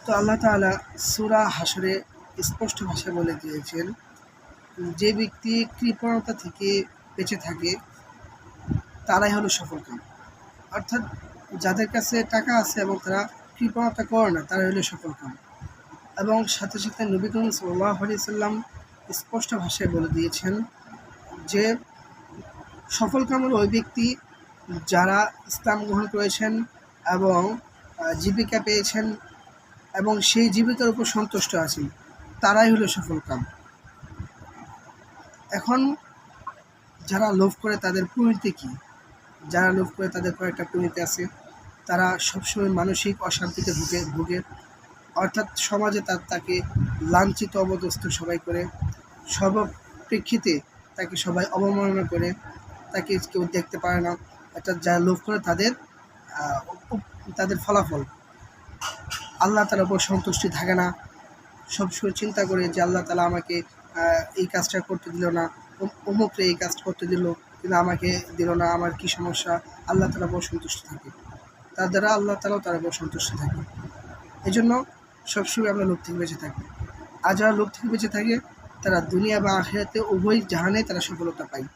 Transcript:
তো আল্লাহ তাআলা সূরা হাশরে স্পষ্ট ভাষায় বলে দিয়েছেন, যে ব্যক্তি কৃপণতা থেকে বেঁচে থাকে তারাই হলো সফলকাম। অর্থাৎ যাদের কাছে টাকা আছে এবং তারা কৃপণতা করে না, তারাই হলো সফলকাম। এবং সাথে সাথে নবী করিম সাল্লাল্লাহু আলাইহি সাল্লাম স্পষ্ট ভাষায় বলে দিয়েছেন যে সফলকাম হলো ওই ব্যক্তি যারা ইসলাম গ্রহণ করেছেন এবং জীবিকা পেয়েছেন এবং সেই জীবিকার উপর সন্তুষ্ট আছেন, তারাই হলো সফলকাম। এখন যারা লোভ করে তাদের পরিণতি কী? যারা লোভ করে তাদের কয়েকটা পরিণতি আছে। তারা সবসময় মানসিক অশান্তিতে ভোগে। অর্থাৎ সমাজে তাকে লাঞ্ছিত অপদস্থ সবাই করে, সর্বপ্রেক্ষিতে তাকে সবাই অবমাননা করে, তাকে কেউ দেখতে পারে না। অর্থাৎ যারা লোভ করে তাদের ফলাফল আল্লাহ তাআলার উপর সন্তুষ্টি থাকে না। সবসময় চিন্তা করে যে আল্লাহ তাআলা আমাকে এই কাজটা করতে দিল না, অমুকরে এই কাজ করতে দিল কিন্তু আমাকে দিল না, আমার কী সমস্যা? আল্লাহ তাআলার উপর সন্তুষ্ট থাকে, তার দ্বারা আল্লাহ তাআলাও তার উপর সন্তুষ্ট থাকে। এই জন্য সবসময় আমরা লোভ থেকে বেঁচে থাকি। আর যারা লোভ থেকে বেঁচে থাকে তারা দুনিয়া বা আখিরাতে উভয় জাহানে তারা সফলতা পায়।